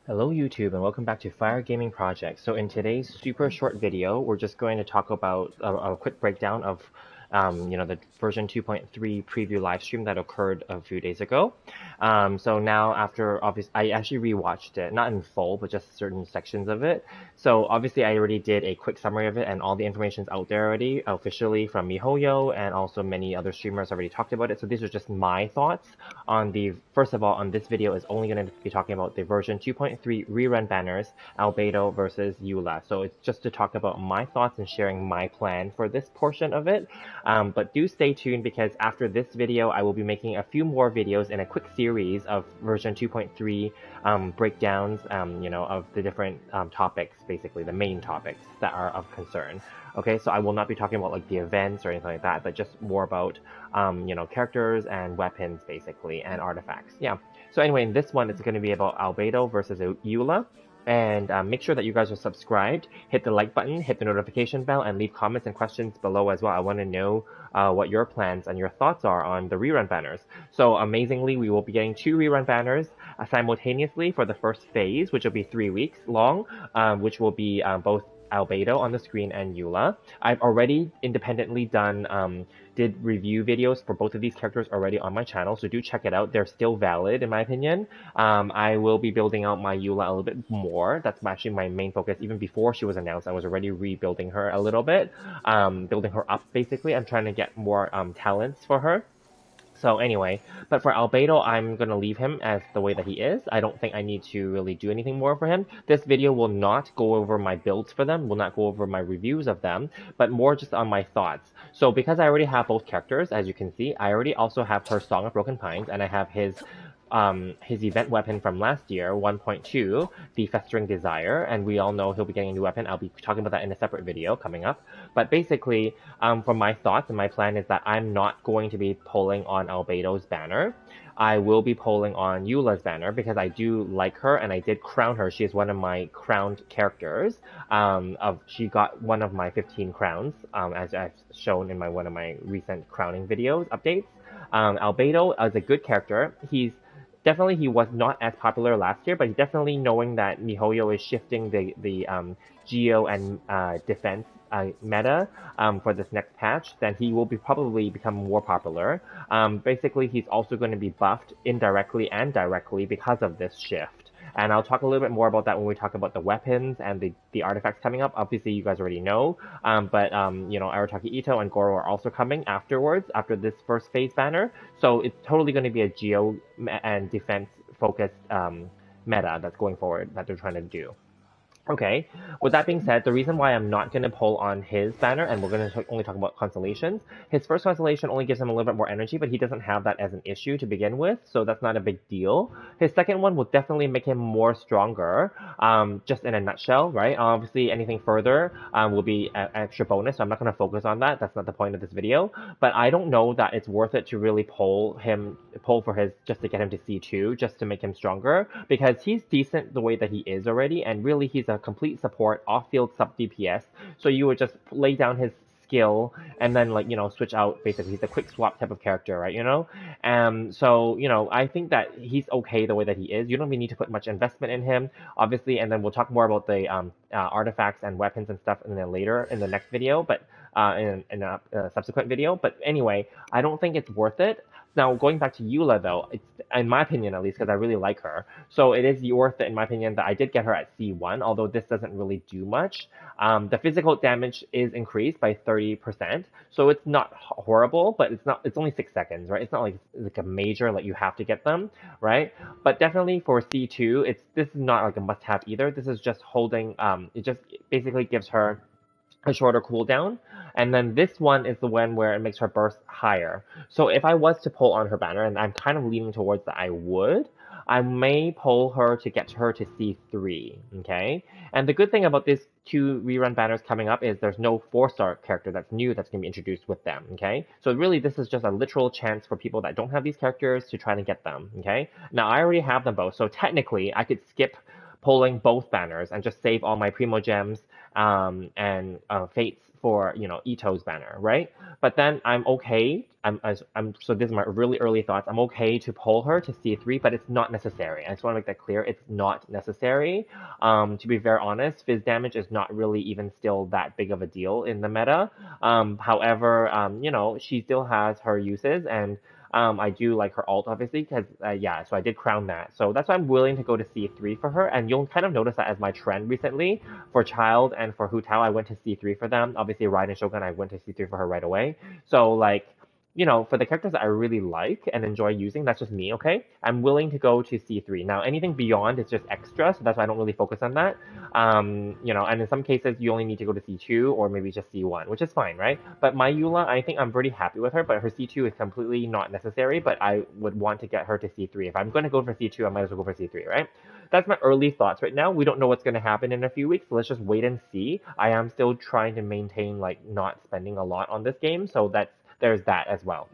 Hello YouTube and welcome back to Fire Gaming Project. So in today's super short video, we're just going to talk about a quick breakdown of the version 2.3 preview live stream that occurred a few days ago. So now after I actually rewatched it, not in full, but just certain sections of it. So obviously I already did a quick summary of it and all the information's out there already officially from MiHoYo, and also many other streamers already talked about it. So these are just my thoughts on first of all, on this video is only going to be talking about the version 2.3 rerun banners, Albedo versus Eula. So it's just to talk about my thoughts and sharing my plan for this portion of it. But do stay tuned because after this video, I will be making a few more videos in a quick series of version 2.3 breakdowns, of the different topics, basically the main topics that are of concern. Okay, so I will not be talking about like the events or anything like that, but just more about, characters and weapons basically, and artifacts. Yeah. So anyway, in this one, it's going to be about Albedo versus Eula. And make sure that you guys are subscribed, hit the like button, hit the notification bell, and leave comments and questions below as well. I want to know what your plans and your thoughts are on the rerun banners. So amazingly, we will be getting 2 rerun banners simultaneously for the first phase, which will be 3 weeks long, which will be both Albedo on the screen and Eula. I've already independently did review videos for both of these characters already on my channel, so do check it out. They're still valid in my opinion. I will be building out my Eula a little bit more. That's actually my main focus. Even before she was announced, I was already rebuilding her a little bit, building her up basically. I'm trying to get more talents for her. So anyway, but for Albedo, I'm going to leave him as the way that he is. I don't think I need to really do anything more for him. This video will not go over my builds for them, will not go over my reviews of them, but more just on my thoughts. So because I already have both characters, as you can see, I already also have her Song of Broken Pines, and I have his event weapon from last year, 1.2, the Festering Desire, and we all know he'll be getting a new weapon. I'll be talking about that in a separate video coming up. But basically, for my thoughts and my plan is that I'm not going to be pulling on Albedo's banner. I will be pulling on Eula's banner because I do like her and I did crown her. She is one of my crowned characters. She got one of my 15 crowns, as I've shown in one of my recent crowning videos updates. Albedo is a good character. He was not as popular last year, but he's definitely knowing that MiHoYo is shifting the Geo and defense meta for this next patch, then he will probably become more popular. Basically, he's also going to be buffed indirectly and directly because of this shift. And I'll talk a little bit more about that when we talk about the weapons and the artifacts coming up. Obviously, you guys already know, but Arataki Ito and Goro are also coming afterwards, after this first phase banner. So it's totally going to be a Geo and defense focused meta that's going forward that they're trying to do. Okay, with that being said, the reason why I'm not going to pull on his banner, and we're going to only talk about constellations, his first constellation only gives him a little bit more energy, but he doesn't have that as an issue to begin with, so that's not a big deal. His second one will definitely make him more stronger, just in a nutshell, right? Obviously, anything further will be an extra bonus, so I'm not going to focus on that. That's not the point of this video, but I don't know that it's worth it to really pull for his, just to get him to C2, just to make him stronger, because he's decent the way that he is already, and really he's a complete support off-field sub DPS. So you would just lay down his skill and then switch out. Basically, he's a quick swap type of character, right? So I think that he's okay the way that he is. You don't really need to put much investment in him, obviously. And then we'll talk more about the artifacts and weapons and stuff in the next video, but in a subsequent video. But anyway, I don't think it's worth it. Now, going back to Eula, though, it's, in my opinion at least, because I really like her, so it is worth it, in my opinion, that I did get her at C1, although this doesn't really do much. The physical damage is increased by 30%, so it's not horrible, but it's only 6 seconds, right? It's not like a major, like you have to get them, right? But definitely for C2, this is not like a must-have either. This is just holding, it just basically gives her a shorter cooldown, and then this one is the one where it makes her burst higher. So if I was to pull on her banner, and I'm kind of leaning towards that I may pull her to get her to C3, okay? And the good thing about these 2 rerun banners coming up is there's no 4-star character that's new that's going to be introduced with them, okay? So really this is just a literal chance for people that don't have these characters to try to get them, okay? Now I already have them both, so technically I could skip pulling both banners and just save all my Primo Gems and Fates for, Ito's banner, right? But then I'm okay. So this is my really early thoughts. I'm okay to pull her to C3, but it's not necessary. I just want to make that clear. It's not necessary. To be very honest, Fizz damage is not really even still that big of a deal in the meta. However, she still has her uses, and I do like her ult, obviously, because, yeah, so I did crown that. So that's why I'm willing to go to C3 for her, and you'll kind of notice that as my trend recently. For Child and for Hu Tao, I went to C3 for them. Obviously, Ryan and Shogun, I went to C3 for her right away. So, like, for the characters that I really like and enjoy using, that's just me, okay? I'm willing to go to C3. Now, anything beyond is just extra, so that's why I don't really focus on that. And in some cases, you only need to go to C2 or maybe just C1, which is fine, right? But my Eula, I think I'm pretty happy with her, but her C2 is completely not necessary, but I would want to get her to C3. If I'm going to go for C2, I might as well go for C3, right? That's my early thoughts right now. We don't know what's going to happen in a few weeks, so let's just wait and see. I am still trying to maintain, like, not spending a lot on this game, so there's that as well.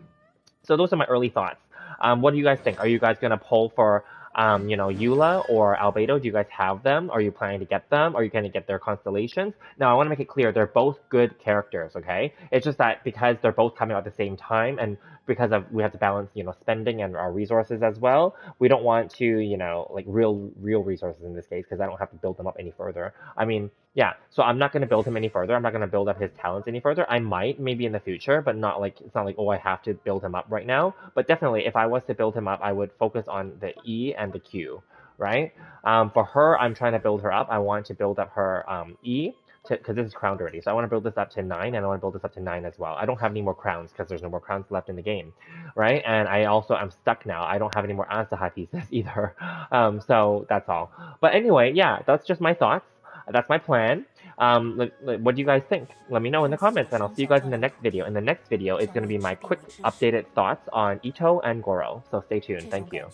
So those are my early thoughts. What do you guys think? Are you guys going to pull for, Eula or Albedo? Do you guys have them? Are you planning to get them? Are you going to get their constellations? Now, I want to make it clear, they're both good characters, okay? It's just that because they're both coming out at the same time, and because we have to balance, spending and our resources as well, we don't want to, like real resources in this case, because I don't have to build them up any further. I mean, yeah, so I'm not going to build him any further. I'm not going to build up his talents any further. I might, maybe in the future, but it's not like, oh, I have to build him up right now. But definitely, if I was to build him up, I would focus on the E and the Q, right? For her, I'm trying to build her up. I want to build up her E, because this is crowned already. So I want to build this up to 9, and I want to build this up to 9 as well. I don't have any more crowns, because there's no more crowns left in the game, right? And I'm stuck now. I don't have any more Asda high pieces either. So that's all. But anyway, yeah, that's just my thoughts. That's my plan. What do you guys think? Let me know in the comments, and I'll see you guys in the next video. In the next video, it's going to be my quick updated thoughts on Ito and Goro. So stay tuned. Thank you.